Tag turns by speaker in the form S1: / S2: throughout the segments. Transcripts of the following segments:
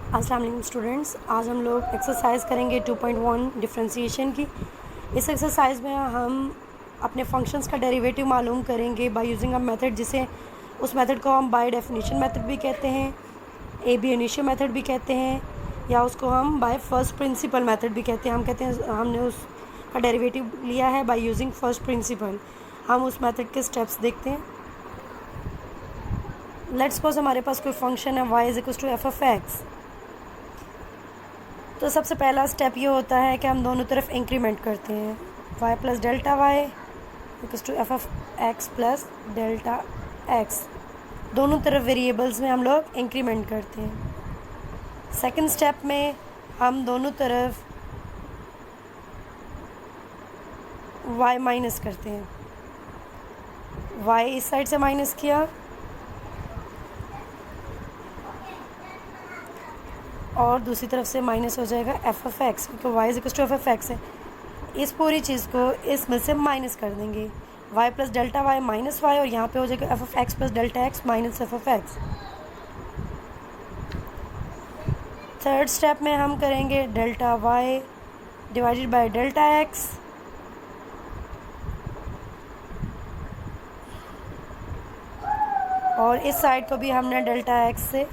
S1: अस्सलाम वालेकुम स्टूडेंट्स, आज हम लोग एक्सरसाइज करेंगे 2.1 डिफरेंशिएशन की। इस एक्सरसाइज में हम अपने फंक्शंस का डेरिवेटिव मालूम करेंगे बाय यूजिंग अ मेथड, जिसे उस मेथड को हम बाय डेफिनेशन मेथड भी कहते हैं, ए बी इनिशियो मेथड भी कहते हैं, या उसको हम बाय फर्स्ट प्रिंसिपल मेथड भी कहते हैं। हम कहते हैं हमने उसका डेरिवेटिव लिया है बाय यूजिंग फर्स्ट प्रिंसिपल। हम उस मेथड के स्टेप्स देखते हैं। लेट्स सपोज हमारे पास कोई फंक्शन है y is equal to F of X. तो सबसे पहला स्टेप ये होता है कि हम दोनों तरफ इंक्रीमेंट करते हैं। y plus delta Y equal to F of X plus delta X. दोनों तरफ वेरिएबल्स में हम लोग इंक्रीमेंट करते हैं। सेकंड स्टेप में हम दोनों तरफ y माइनस करते हैं। y इस साइड से माइनस किया और दूसरी तरफ से माइनस हो जाएगा एफ ऑफ एक्स, क्योंकि Y is equal to F of X है। इस पूरी चीज़ को इसमें से माइनस कर देंगे। Y plus delta Y minus Y, और यहाँ पे हो जाएगा F of X plus delta X minus F of X. Third step में हम करेंगे delta Y divided by delta x, और इस साइड को भी हमने डेल्टा एक्स से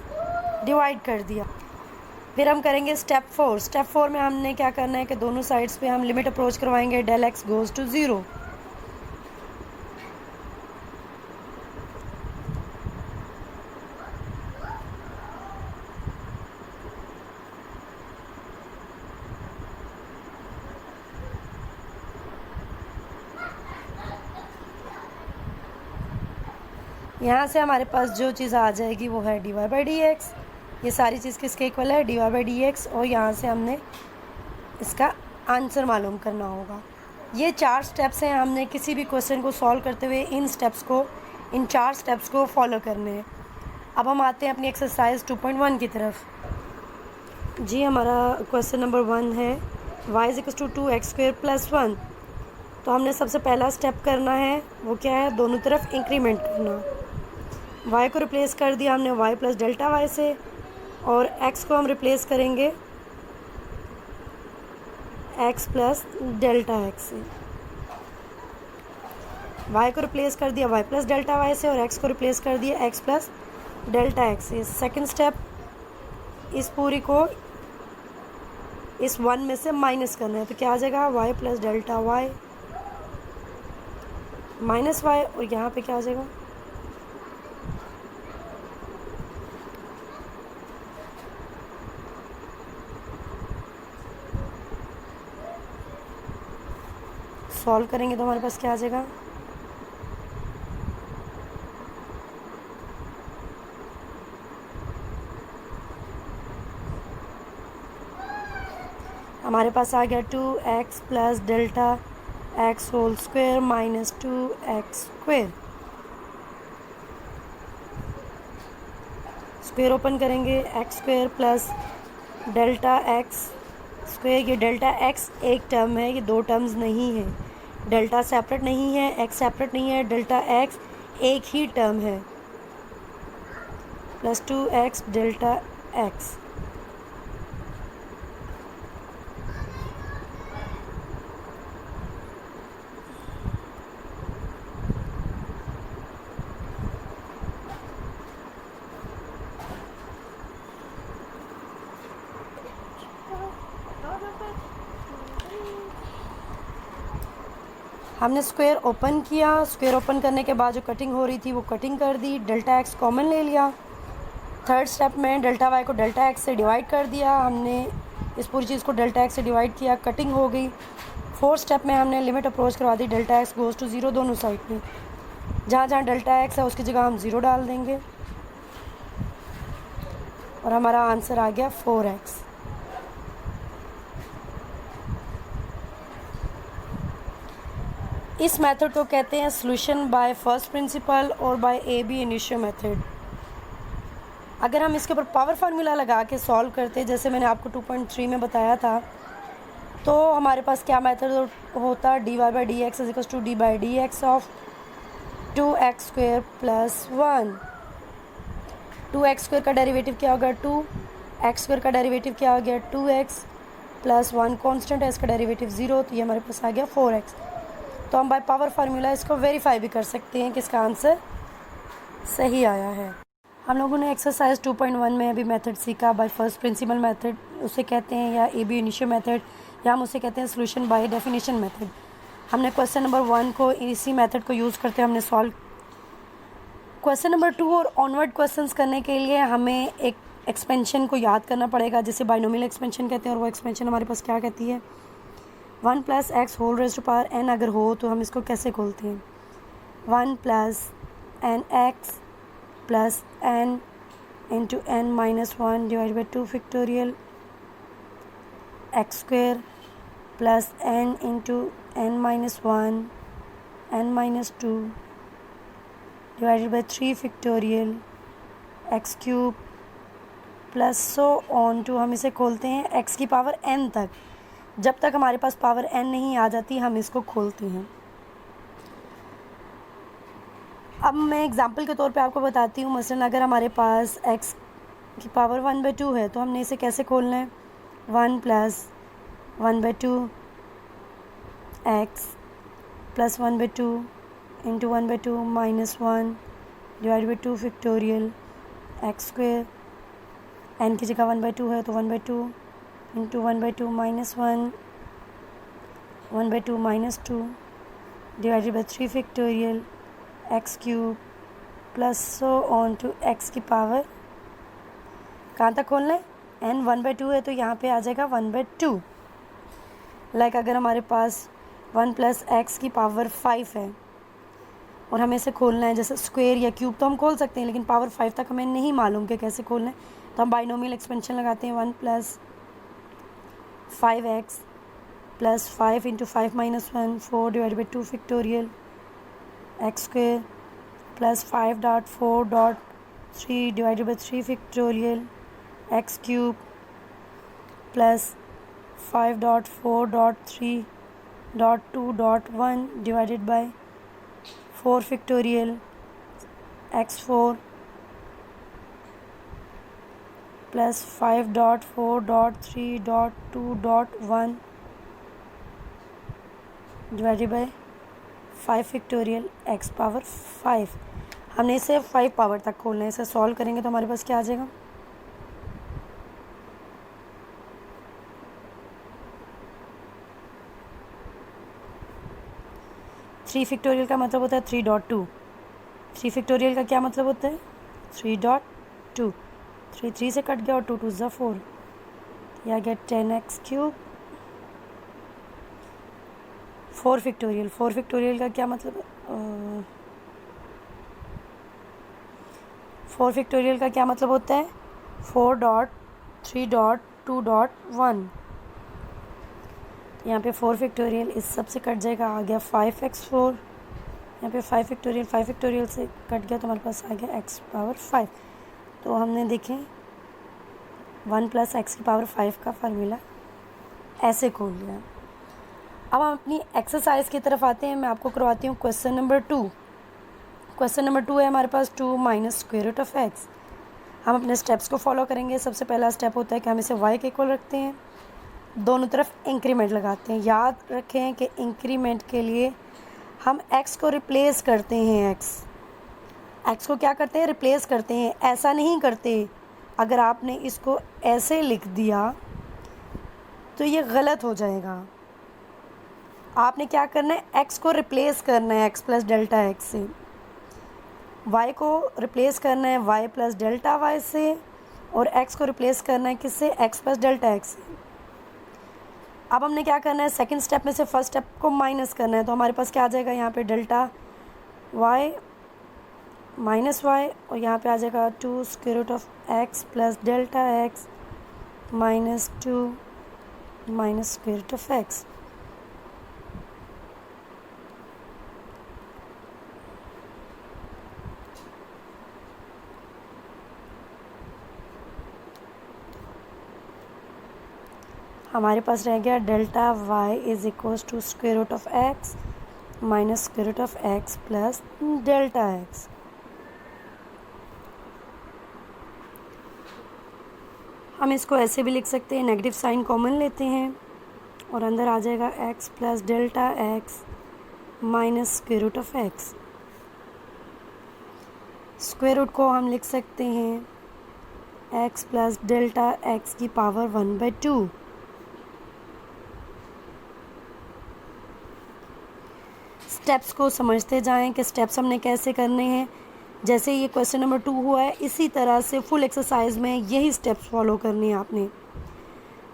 S1: डिवाइड कर दिया। फिर हम करेंगे स्टेप 4। स्टेप 4 में हमने क्या करना है कि दोनों साइड्स पे हम लिमिट अप्रोच करवाएंगे डेल एक्स गोज़ टू 0। यहाँ से हमारे पास जो चीज़ आ जाएगी वो है D Y by D X. ये सारी चीज़ किसके इक्वल है? D Y by D X. और यहाँ से हमने इसका आंसर मालूम करना होगा। ये 4 स्टेप्स हैं। हमने किसी भी क्वेश्चन को सॉल्व करते हुए इन 4 स्टेप्स को फॉलो करने हैं। अब हम आते हैं अपनी एक्सरसाइज 2.1 की तरफ। जी, हमारा क्वेश्चन नंबर 1 है y is equal to 2x square plus 1। तो हमने सबसे पहला स्टेप करना है वो क्या है? दोनों तरफ इंक्रीमेंट करना। y को रिप्लेस कर दिया हमने y प्लस डेल्टा वाई से, और x को हम रिप्लेस करेंगे x प्लस डेल्टा x से। y को रिप्लेस कर दिया y प्लस डेल्टा y से, और x को रिप्लेस कर दिया x प्लस डेल्टा x से। सेकंड स्टेप, इस पूरी को इस 1 में से माइनस करना है। तो क्या आ जाएगा? y plus delta y minus y, और यहाँ पे क्या आ जाएगा? सॉल्व करेंगे तो हमारे पास क्या आ जाएगा? हमारे पास आ गया 2x plus delta x whole square minus 2x square. Square open करेंगे, x square plus delta x square. ये डेल्टा एक्स एक टर्म है, ये 2 टर्म्स नहीं है। डेल्टा सेपरेट नहीं है, एक्स सेपरेट नहीं है, डेल्टा एक्स एक ही टर्म है, प्लस 2x डेल्टा एक्स। हमने स्क्वायर ओपन किया। स्क्वायर ओपन करने के बाद जो कटिंग हो रही थी वो कटिंग कर दी, डेल्टा एक्स कॉमन ले लिया। थर्ड स्टेप में डेल्टा वाई को डेल्टा एक्स से डिवाइड कर दिया। हमने इस पूरी चीज़ को डेल्टा एक्स से डिवाइड किया, कटिंग हो गई। फोर्थ स्टेप में हमने लिमिट अप्रोच करवा दी डेल्टा एक्स गोज़ टू 0 दोनों साइड में। जहाँ जहाँ डेल्टा एक्स है उसकी जगह हम 0 डाल देंगे, और हमारा आंसर आ गया 4x। इस मेथड को कहते हैं सॉल्यूशन बाय फर्स्ट प्रिंसिपल और by A B initio method. अगर हम इसके ऊपर पावर फार्मूला लगा के सॉल्व करते, जैसे मैंने आपको 2.3 में बताया था, तो हमारे पास क्या मेथड होता? D Y by D X is equal to D by D X of 2x square plus 1। 2x square का डेरिवेटिव क्या होगा? 2 एक्स स्क्वायर का डेरिवेटिव क्या आ गया 2x प्लस 1 कॉन्स्टेंट है, इसका डेरिवेटिव 0, तो ये हमारे पास आ गया 4x। तो हम बाय पावर फार्मूला इसको वेरीफाई भी कर सकते हैं कि इसका आंसर सही आया है। हम लोगों ने एक्सरसाइज 2.1 में अभी मेथड सीखा बाय फर्स्ट प्रिंसिपल मेथड, उसे कहते हैं, या AB इनिशियो मेथड, या हम उसे कहते हैं सोल्यूशन बाय डेफिनेशन मेथड। हमने क्वेश्चन नंबर 1 को इसी मेथड को यूज़ करते हमने सॉल्व। क्वेश्चन नंबर 2 और ऑनवर्ड क्वेश्चंस करने के लिए हमें एक एक्सपेंशन को याद करना पड़ेगा, जिसे बाइनोमियल एक्सपेंशन कहते हैं, और वो एक्सपेंशन हमारे पास क्या कहती है 1 + x whole raised to power n अगर हो तो हम इसको कैसे खोलते हैं 1 + nx plus n into n minus 1 divide by 2 factorial X square plus n into n minus 1 n minus 2 divided by 3 factorial X cube plus so on to. हम इसे खोलते हैं x की पावर n तक, जब तक हमारे पास पावर n नहीं आ जाती हम इसको खोलते हैं। अब मैं एग्जांपल के तौर पे आपको बताती हूँ, मसलन अगर हमारे पास x की पावर 1/2 है तो हमने इसे कैसे खोलना है 1 + 1/2 x plus 1/2 into 1/2 minus 1 divide by 2 factorial X square, n की जगह 1/2 है तो 1/2 into 1/2 minus 1 1/2 minus 2 divided by 3 factorial X cube plus so on to X की पावर, कहाँ तक खोलना है n 1/2 है तो यहाँ पे आ जाएगा 1/2। लाइक अगर हमारे पास 1 + x की पावर 5 है और हमें इसे खोलना है, जैसे स्क्वायर या क्यूब तो हम खोल सकते हैं, लेकिन पावर 5 तक हमें नहीं मालूम कि कैसे खोलना है, तो हम बाइनोमियल एक्सपेंशन लगाते हैं 1 + 5x plus 5 into 5 minus 1 4 divide by 2 factorial X square plus 5.4.3 divided by 3 factorial X cube plus 5.4.3.2.1 divided by 4 factorial x4 plus 5.4.3.2.1 divided by 5 factorial x power 5। हमने इसे 5 पावर तक खोलना है, इसे सॉल्व करेंगे तो हमारे पास क्या आ जाएगा 3 फैक्टोरियल का मतलब होता है 3.2। 3 फैक्टोरियल का क्या मतलब होता है 3.2। 3 3 से कट गया और 2 2 ज़ा 4, यह आ गया 10x क्यूब। 4 फैक्टोरियल, 4 फैक्टोरियल का क्या मतलब है 4 फैक्टोरियल का क्या मतलब होता है 4.3.2.1। यहाँ पे 4 फैक्टोरियल इस सब से कट जाएगा, आ गया 5x4। यहाँ पे 5 फैक्टोरियल से कट गया तो हमारे पास आ गया x पावर 5। तो हमने देखें 1 + x की पावर 5 का फार्मूला ऐसे खोल लिया। अब हम अपनी एक्सरसाइज की तरफ आते हैं। मैं आपको करवाती हूँ क्वेश्चन नंबर 2। क्वेश्चन नंबर 2 है हमारे पास 2 minus square root of x। हम अपने स्टेप्स को फॉलो करेंगे। सबसे पहला स्टेप होता है कि हम इसे y के इक्वल रखते हैं, दोनों तरफ इंक्रीमेंट लगाते हैं। याद रखें कि इंक्रीमेंट के लिए हम x को रिप्लेस करते हैं। x को क्या करते हैं रिप्लेस करते हैं, ऐसा नहीं करते। अगर आपने इसको ऐसे लिख दिया तो ये गलत हो जाएगा। आपने क्या करना है x को रिप्लेस करना है x प्लस डेल्टा x से, y को रिप्लेस करना है y प्लस डेल्टा y से, और x को रिप्लेस करना है किससे x प्लस डेल्टा x से। अब हमने क्या करना है सेकंड स्टेप में से फर्स्ट स्टेप को माइनस करना है, तो हमारे पास क्या आ जाएगा यहाँ पे डेल्टा y माइनस y, और यहाँ पे आ जाएगा 2 square root of x plus delta x minus 2 minus square root of x। हमारे पास रह गया delta y is equals to square root of x minus square root of x plus delta x। हम इसको ऐसे भी लिख सकते हैं, नेगेटिव साइन कॉमन लेते हैं और अंदर आ जाएगा x plus delta x minus square root of x। Square root को हम लिख सकते हैं x प्लस डेल्टा x की पावर 1/2। स्टेप्स को समझते जाएं कि स्टेप्स हमने कैसे करने हैं। जैसे ये क्वेश्चन नंबर 2 हुआ है, इसी तरह से फुल एक्सरसाइज में यही स्टेप्स फॉलो करने हैं आपने।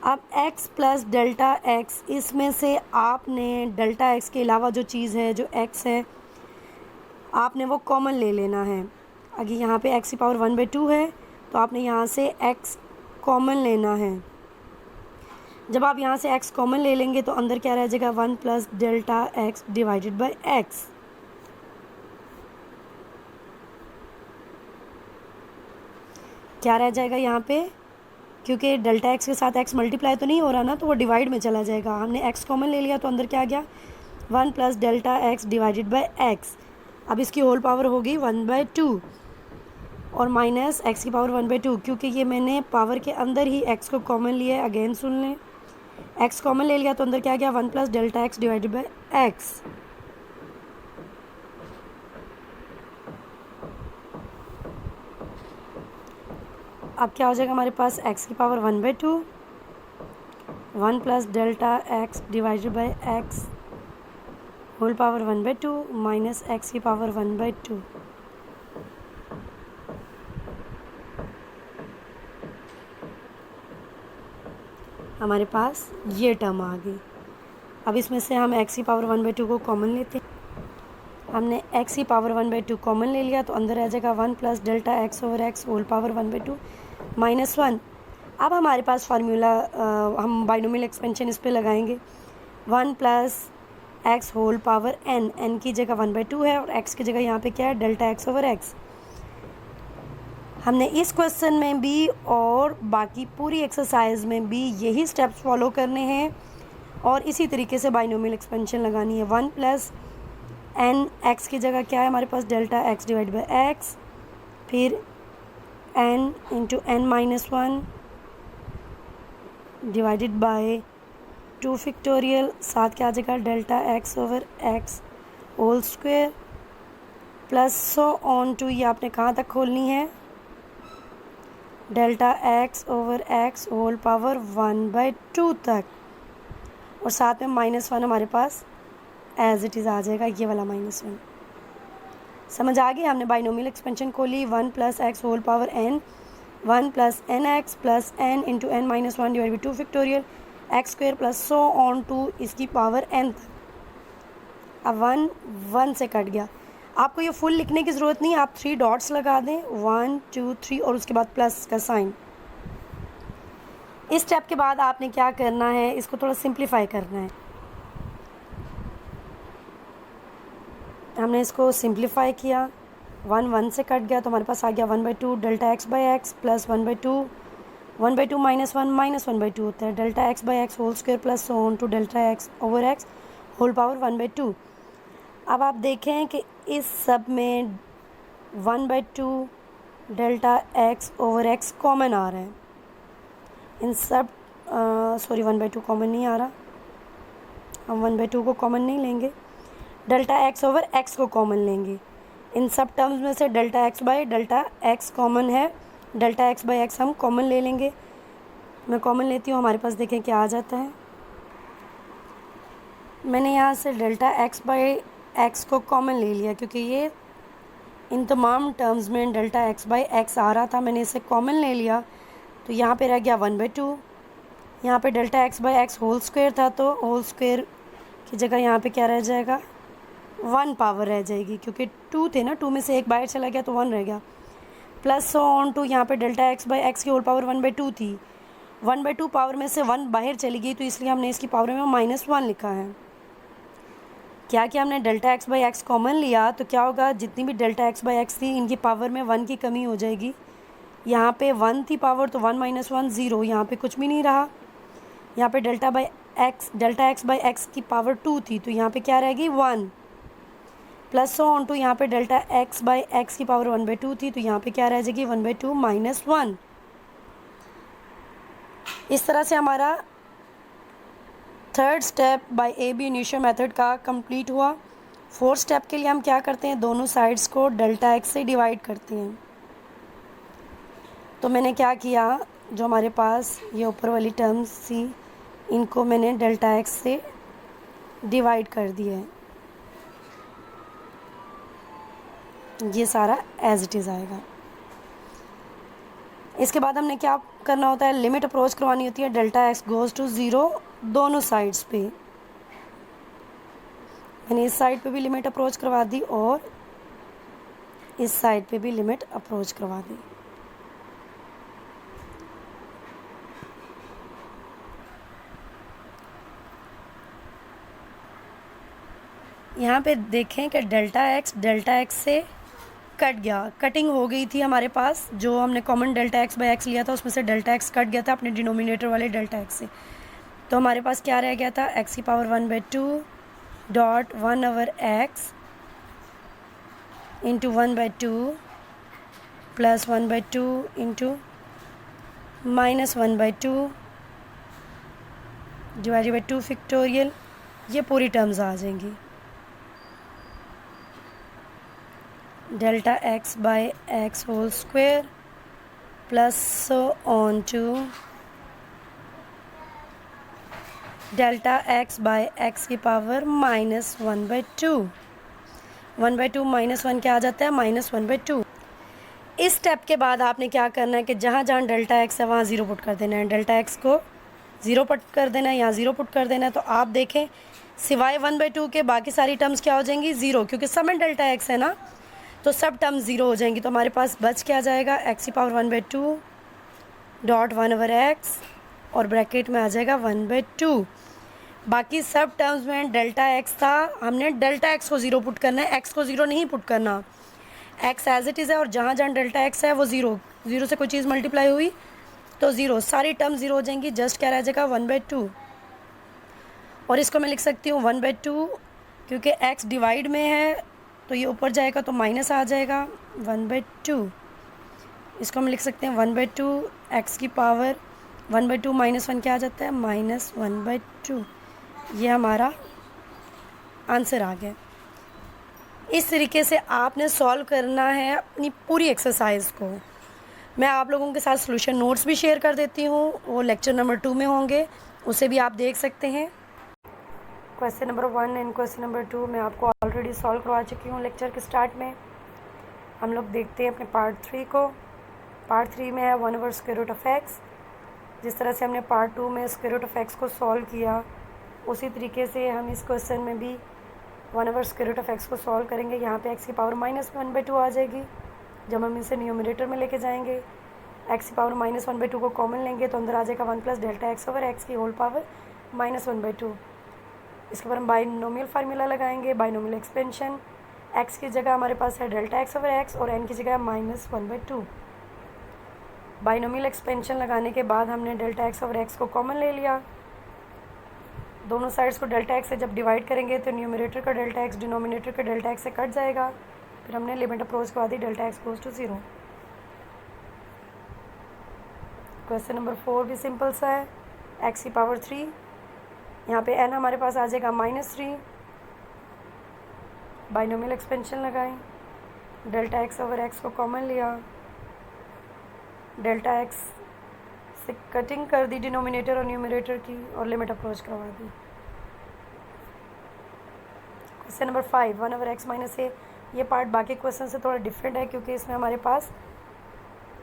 S1: अब x प्लस डेल्टा x, इसमें से आपने डेल्टा x के अलावा जो चीज़ है, जो x है, आपने वो कॉमन ले लेना है। अगर यहाँ पे x की पावर 1/2 है तो आपने यहाँ से x कॉमन लेना है। जब आप यहाँ से x कॉमन ले लेंगे तो अंदर क्या रह जाएगा, 1 plus delta x divided by x। क्या रह जाएगा यहाँ पे, क्योंकि डेल्टा x के साथ x मल्टीप्लाई तो नहीं हो रहा ना, तो वो डिवाइड में चला जाएगा। हमने x कॉमन ले लिया तो अंदर क्या आ गया, 1 plus delta x divided by x। अब इसकी होल पावर होगी 1/2 और माइनस x की पावर 1/2, क्योंकि ये मैंने पावर के अंदर ही x को कॉमन लिया है। अगेन सुन लें, x कॉमन ले लिया तो अंदर क्या आ गया, 1 plus delta x divided by x। अब क्या हो जाएगा हमारे पास, x की power 1/2, 1 plus delta x divided by x whole power 1/2 minus x की पावर 1/2। हमारे पास ये टर्म आ गई। अब इसमें से हम x की पावर 1/2 को कॉमन लेते हैं। हमने x की पावर 1/2 कॉमन ले लिया तो अंदर आ जाएगा 1 plus delta x over x whole power 1/2 minus 1। अब हमारे पास फार्मूला, हम बाइनोमियल एक्सपेंशन इस पे लगाएंगे। 1 plus x whole power n की जगह 1/2 है और x की जगह यहाँ पे क्या है, डेल्टा x ओवर x। हमने इस क्वेश्चन में भी और बाकी पूरी एक्सरसाइज में भी यही स्टेप्स फॉलो करने हैं और इसी तरीके से बाइनोमियल एक्सपेंशन लगानी है। 1 प्लस n, x की जगह क्या है हमारे पास, delta x divide by x, फिर n into n minus 1 divided by 2 factorial, साथ क्या आ जाएगा, delta x over x whole square plus so on to, ये आपने कहाँ तक खोलनी है, delta x over x whole power 1/2 तक, और साथ में -1 हमारे पास एज इट इज़ आ जाएगा, ये वाला -1। समझ आ गई, हमने बाइनोमियल एक्सपेंशन को ली। 1 plus x whole power n, 1 plus nx plus n into n minus 1 divide by 2 factorial x square plus so on to इसकी पावर n तक। अब 1 से कट गया। आपको ये फुल लिखने की ज़रूरत नहीं, आप 3 डॉट्स लगा दें, 1 2 3 और उसके बाद प्लस का साइन। इस स्टेप के बाद आपने क्या करना है, इसको थोड़ा सिंप्लीफाई करना है। हमने इसको सिंप्लीफाई किया, 1 से कट गया तो हमारे पास आ गया 1/2 delta x by x plus 1/2 minus 1 -1/2 होता है, delta x by x whole square plus so on to delta x over x whole power 1/2। अब आप देखें कि इस सब में 1/2 delta x over x common आ रहा है। इन सब 1/2 कॉमन नहीं आ रहा, हम 1/2 को कॉमन नहीं लेंगे, डेल्टा x ओवर x को कॉमन लेंगे। इन सब टर्म्स में से delta x by delta x common है, डेल्टा x बाई x हम कॉमन ले लेंगे। मैं कॉमन लेती हूँ, हमारे पास देखें क्या आ जाता है। मैंने यहाँ से डेल्टा x बाई x को कॉमन ले लिया, क्योंकि ये इन तमाम टर्म्स में डेल्टा x बाई x आ रहा था, मैंने इसे कॉमन ले लिया तो यहाँ पे रह गया 1/2। यहाँ पे delta x by x whole square था तो होल स्क्वायर की जगह यहाँ पे क्या रह जाएगा, 1 पावर रह जाएगी, क्योंकि 2 थे ना, 2 में से 1 बाहर चला गया तो 1 रह गया, प्लस सो ऑन टू यहाँ पे डेल्टा x बाई x की होल पावर 1/2 थी, 1/2 पावर में से 1 बाहर चली गई तो इसलिए हमने इसकी पावर में -1 लिखा है। क्या किया हमने, delta x by x common लिया तो क्या होगा, जितनी भी डेल्टा x बाई x थी इनकी पावर में 1 की कमी हो जाएगी। यहाँ पे 1 थी पावर तो 1 - 1 0, यहाँ पे कुछ भी नहीं रहा। यहाँ पे डेल्टा x बाई x की पावर 2 थी तो यहाँ पे क्या रहेगी, 1 प्लस सो ऑन टू यहाँ पे डेल्टा x बाई x की पावर 1/2 थी तो यहाँ पे क्या रह जाएगी, 1/2 -1। इस तरह से हमारा third step by A B initio method का कंप्लीट हुआ। फोर्थ स्टेप के लिए हम क्या करते हैं, दोनों साइड्स को डेल्टा एक्स से डिवाइड करते हैं। तो मैंने क्या किया, जो हमारे पास ये ऊपर वाली टर्म्स थी इनको मैंने डेल्टा एक्स से डिवाइड कर दिया है। ये सारा एज इट इज़ आएगा। इसके बाद हमने क्या करना होता है, लिमिट अप्रोच करवानी होती है, delta x goes to zero दोनों साइड्स पे। मैंने इस साइड पे भी लिमिट अप्रोच करवा दी और इस साइड पे भी लिमिट अप्रोच करवा दी। यहाँ पे देखें कि डेल्टा एक्स से कट गया, कटिंग हो गई थी हमारे पास। जो हमने common delta X by x लिया था उसमें से डेल्टा एक्स कट गया था अपने डिनोमिनेटर वाले डेल्टा एक्स से। तो हमारे पास क्या रह गया था, एक्स की power 1/2 dot 1/x into 1/2 plus 1/2 into minus 1/2 divided by 2 factorial. ये पूरी टर्म्स आ जाएंगी। Delta X by x whole square plus on to delta X by X की पावर माइनस 1/2। 1/2 माइनस 1 क्या आ जाता है, -1/2। इस स्टेप के बाद आपने क्या करना है कि जहाँ जहाँ डेल्टा एक्स है वहाँ ज़ीरो पुट कर देना है। डेल्टा एक्स को ज़ीरो पुट कर देना है, यहाँ ज़ीरो पुट कर देना है। तो आप देखें सिवाय 1/2 के बाकी सारी टर्म्स क्या हो जाएंगी, ज़ीरो, क्योंकि सब में डेल्टा एक्स है ना, तो सब टर्म्स ज़ीरो हो जाएंगी। तो हमारे पास बच क्या जाएगा, एक्स की पावर 1/2 डॉट 1/x और ब्रैकेट में आ जाएगा 1/2। बाकी सब टर्म्स में डेल्टा एक्स था, हमने डेल्टा एक्स को ज़ीरो पुट करना है, एक्स को ज़ीरो नहीं पुट करना। एक्स एज इट इज़ है और जहाँ जहाँ डेल्टा एक्स है वो ज़ीरो, ज़ीरो से कोई चीज़ मल्टीप्लाई हुई तो ज़ीरो, सारी टर्म ज़ीरो हो जाएंगी। जस्ट क्या रह जाएगा 1/2। और इसको मैं लिख सकती हूँ 1/2, क्योंकि एक्स डिवाइड में है तो ये ऊपर जाएगा तो माइनस आ जाएगा 1/2। इसको हम लिख सकते हैं 1/2 एक्स की पावर 1/2 माइनस 1 क्या आ जाता है, -1/2। ये हमारा आंसर आ गया। इस तरीके से आपने सॉल्व करना है अपनी पूरी एक्सरसाइज को। मैं आप लोगों के साथ सॉल्यूशन नोट्स भी शेयर कर देती हूँ, वो लेक्चर नंबर 2 में होंगे, उसे भी आप देख सकते हैं। Question number 1 and question number 2 मैं आपको ऑलरेडी सॉल्व करवा चुकी हूँ लेक्चर के स्टार्ट में। हम लोग देखते हैं अपने पार्ट 3 को। पार्ट 3 में है 1/√x। जिस तरह से हमने पार्ट 2 में √x को सॉल्व किया उसी तरीके से हम इस क्वेश्चन में भी 1/√x को सॉल्व करेंगे। यहाँ पे x की पावर -1/2 आ जाएगी। जब हम इसे न्यूमरेटर में लेके जाएंगे, x की पावर -1/2 को कॉमन लेंगे तो अंदर आ जाएगा 1 + डेल्टा x/x की होल पावर -1/2। इसके ऊपर हम बाइनोमियल फार्मूला लगाएंगे, बाइनोमियल एक्सपेंशन। x की जगह हमारे पास है डेल्टा x/x और n की जगह -1/2। बाइनोमियल एक्सपेंशन लगाने के बाद हमने डेल्टा x/x को कॉमन ले लिया। दोनों साइड्स को डेल्टा x से जब डिवाइड करेंगे तो न्यूमरेटर का डेल्टा x डिनोमिनेटर का डेल्टा x से कट जाएगा। फिर हमने लिमिट अप्रोच करवा दी, delta x goes to 0। Question number 4 भी सिंपल सा है, x की पावर 3, यहाँ पे n हमारे पास आ जाएगा -3। बाइनोमियल एक्सपेंशन लगाएं, डेल्टा x/x को कॉमन लिया, डेल्टा x से कटिंग कर दी डिनोमिनेटर और न्यूमरेटर की और लिमिट अप्रोच करवा दी। Question number 5 1/x - a। ये पार्ट बाकी क्वेश्चन से थोड़ा डिफरेंट है क्योंकि इसमें हमारे पास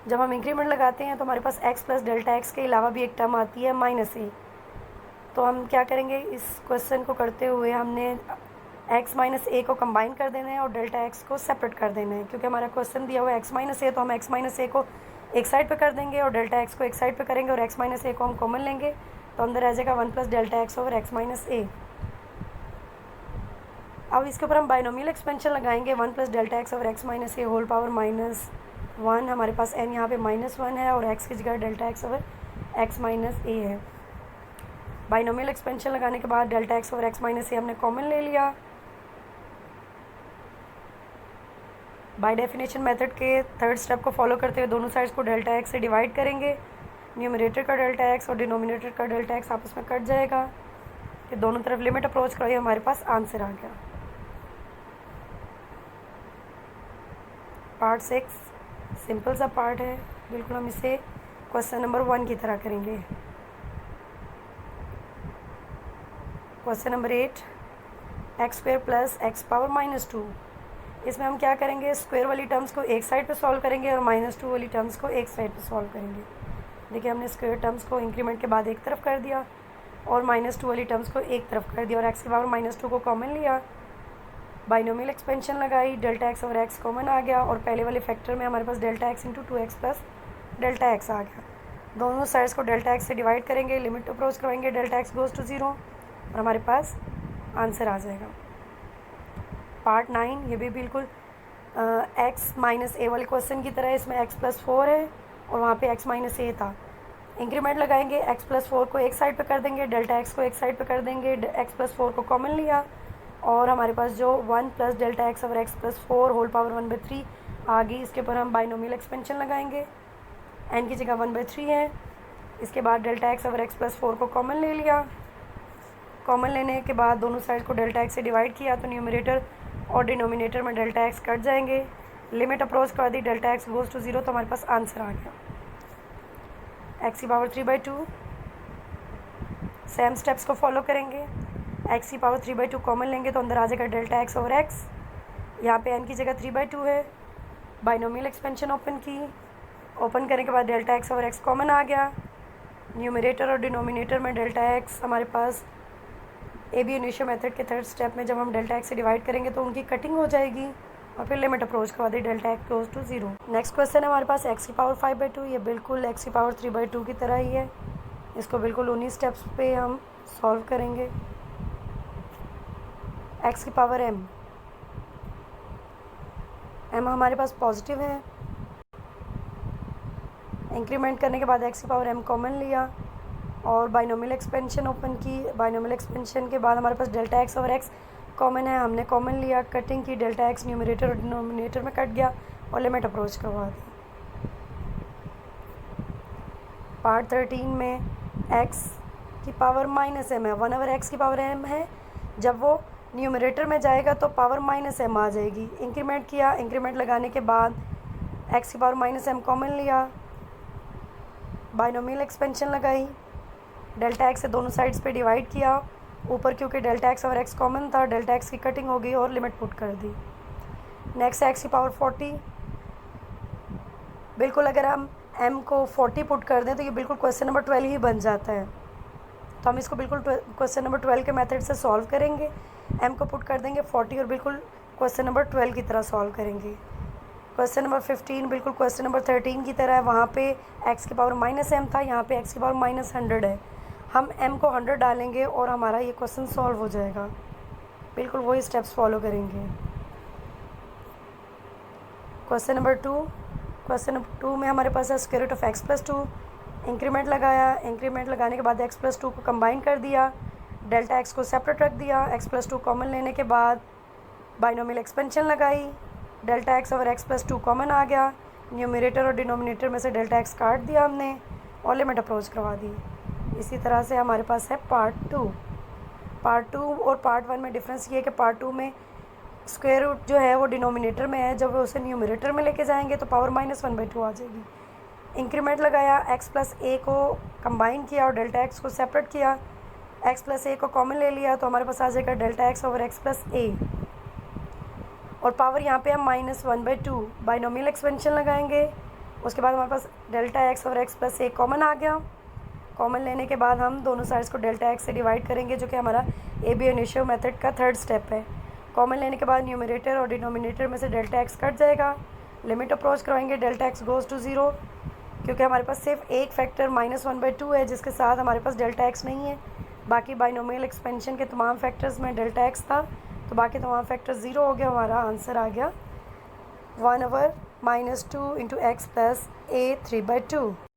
S1: जब हम इंक्रीमेंट लगाते हैं तो हमारे पास x + डेल्टा x के अलावा भी एक टर्म आती है -a। तो हम क्या करेंगे, इस क्वेश्चन को करते हुए हमने x - a को कंबाइन कर देना है और डेल्टा x को सेपरेट कर देना है। क्योंकि हमारा क्वेश्चन दिया हुआ है x - a, तो हम x - a को एक साइड पे कर देंगे और डेल्टा x को एक साइड पे करेंगे और x - a को हम कॉमन लेंगे तो अंदर आ जाएगा 1 + डेल्टा x/x - a। अब इसके ऊपर हम बाइनोमियल एक्सपेंशन लगाएंगे, 1 + delta x/x - a whole power -1। हमारे पास n यहाँ पे -1 है और x की जगह डेल्टा x/x - a है। बाइनोमियल एक्सपेंशन लगाने के बाद डेल्टा x/x - a हमने कॉमन ले लिया। बाय डेफिनेशन मेथड के थर्ड स्टेप को फॉलो करते हुए दोनों साइड्स को डेल्टा x से डिवाइड करेंगे न्यूमरेटर का डेल्टा एक्स और डिनोमिनेटर का डेल्टा एक्स आपस में कट जाएगा, कि दोनों तरफ लिमिट अप्रोच करो, ये हमारे पास आंसर आ गया। पार्ट 6 सिंपल सा पार्ट है, बिल्कुल हम इसे क्वेश्चन नंबर 1 की तरह करेंगे। Question number 8, x square plus x power -2। इसमें हम क्या करेंगे, स्क्वायर वाली टर्म्स को एक साइड पे सॉल्व करेंगे और -2 वाली टर्म्स को एक साइड पे सॉल्व करेंगे। देखिए हमने स्क्वायर टर्म्स को इंक्रीमेंट के बाद एक तरफ कर दिया और -2 वाली टर्म्स को एक तरफ कर दिया और एक्स की पावर -2 को कॉमन लिया, बाइनोमियल एक्सपेंशन लगाई, डेल्टा एक्स और एक्स कॉमन आ गया और पहले वाले फैक्टर में हमारे पास delta x into 2x plus delta x आ गया। दोनों साइड्स को डेल्टा एक्स से डिवाइड करेंगे, लिमिट अप्रोच करवाएंगे, डेल्टा एक्स गोज़ टू 0 और हमारे पास आंसर आ जाएगा। पार्ट 9 ये भी बिल्कुल एक्स माइनस ए वाले क्वेश्चन की तरह, इसमें x प्लस 4 है और वहाँ पे x माइनस ए था। इंक्रीमेंट लगाएंगे, x प्लस 4 को एक साइड पे कर देंगे, डेल्टा x को एक साइड पे कर देंगे, x प्लस 4 को कॉमन लिया और हमारे पास जो 1 प्लस डेल्टा x और x प्लस 4 होल पावर 1/3 आ गई। इसके ऊपर हम बाइनोमियल एक्सपेंशन लगाएंगे, n की जगह 1/3 है। इसके बाद डेल्टा x और x प्लस 4 को कॉमन ले लिया, कॉमन लेने के बाद दोनों साइड को डेल्टा x से डिवाइड किया तो न्यूमरेटर और डिनोमिनेटर में डेल्टा x कट जाएंगे, लिमिट अप्रोच कर दी, डेल्टा x गोज़ टू 0 तो हमारे पास आंसर आ गया x की पावर 3/2। सेम स्टेप्स को फॉलो करेंगे, x की पावर 3/2 कॉमन लेंगे तो अंदर आ जाएगा डेल्टा x और x, यहाँ पे n की जगह 3/2 है। बाइनोमियल एक्सपेंशन ओपन की, ओपन करने के बाद डेल्टा x और x कॉमन आ गया, न्यूमरेटर और डिनोमिनेटर में डेल्टा x हमारे पास AB इनिशियो मेथड के थर्ड स्टेप में जब हम डेल्टा x से डिवाइड करेंगे तो उनकी कटिंग हो जाएगी और फिर लिमिट अप्रोच करवा दी, delta x goes to 0। Next question है हमारे पास x की पावर 5/2, ये बिल्कुल x की पावर 3/2 की तरह ही है। इसको बिल्कुल उन्हीं स्टेप्स पे हम सॉल्व करेंगे। x की पावर m हमारे पास पॉजिटिव है, इंक्रीमेंट करने के बाद x की पावर m कॉमन लिया और बाइनोमियल एक्सपेंशन ओपन की, बाइनोमियल एक्सपेंशन के बाद हमारे पास डेल्टा x और x कॉमन है, हमने कॉमन लिया, कटिंग की, डेल्टा x न्यूमरेटर और डिनोमिनेटर में कट गया और लिमिट अप्रोच करवा दी। पार्ट 13 में x की पावर -m है, 1/x की पावर m है, जब वो न्यूमरेटर में जाएगा तो पावर -m आ जाएगी। इंक्रीमेंट किया, इंक्रीमेंट लगाने के बाद x की पावर -m कॉमन लिया, बाइनोमियल एक्सपेंशन लगाई, डेल्टा x से दोनों साइड्स पे डिवाइड किया, ऊपर क्योंकि डेल्टा x और x कॉमन था, डेल्टा x की कटिंग हो गई और लिमिट पुट कर दी। नेक्स्ट x की पावर 40, बिल्कुल अगर हम m को 40 पुट कर दें तो ये बिल्कुल क्वेश्चन नंबर 12 ही बन जाता है, तो हम इसको बिल्कुल क्वेश्चन नंबर 12 के मेथड से सॉल्व करेंगे। m को पुट कर देंगे 40 और बिल्कुल क्वेश्चन नंबर 12 की तरह सॉल्व करेंगे। क्वेश्चन नंबर 15 बिल्कुल क्वेश्चन नंबर 13 की तरह है, वहाँ पे x की पावर -m था, यहाँ पे x की पावर -100 है। हम m को 100 डालेंगे और हमारा ये क्वेश्चन सॉल्व हो जाएगा, बिल्कुल वही स्टेप्स फॉलो करेंगे। क्वेश्चन नंबर 2, क्वेश्चन नंबर 2 में हमारे पास है square root of x plus 2, increment लगाया, इंक्रीमेंट लगाने के बाद x प्लस 2 को कंबाइन कर दिया, डेल्टा x को सेपरेट रख दिया, x प्लस 2 कॉमन लेने के बाद बाइनोमियल एक्सपेंशन लगाई, डेल्टा x और x प्लस 2 कॉमन आ गया, न्यूमरेटर और डिनोमिनेटर में से डेल्टा x काट दिया हमने और लिमिट अप्रोच करवा दी। इसी तरह से हमारे पास है पार्ट 2। पार्ट 2 और पार्ट 1 में डिफरेंस ये है कि पार्ट 2 में स्क्वायर रूट जो है वो डिनोमिनेटर में है, जब वो उसे न्यूमरेटर में लेके जाएंगे तो पावर -1/2 आ जाएगी। इंक्रीमेंट लगाया, x प्लस a को कंबाइन किया और डेल्टा x को सेपरेट किया, x प्लस a को कॉमन ले लिया तो हमारे पास आ जाएगा delta x over x plus a और पावर यहाँ पे हम -1/2 बाइनोमियल एक्सपेंशन लगाएंगे। उसके बाद हमारे पास डेल्टा x और x प्लस a कॉमन आ गया, कॉमन लेने के बाद हम दोनों साइड्स को डेल्टा x से डिवाइड करेंगे, जो कि हमारा AB इनिशियो मेथड का थर्ड स्टेप है। कॉमन लेने के बाद न्यूमरेटर और डिनोमिनेटर में से डेल्टा x कट जाएगा, लिमिट अप्रोच करवाएंगे, डेल्टा x गोज़ टू 0, क्योंकि हमारे पास सिर्फ एक फैक्टर -1/2 है जिसके साथ हमारे पास डेल्टा x नहीं है। बाकी बाइनोमियल एक्सपेंशन के तमाम फैक्टर्स में डेल्टा x था, तो बाकी तमाम फैक्टर 0 हो गया, हमारा आंसर आ गया 1/-2 × x + a 3/2।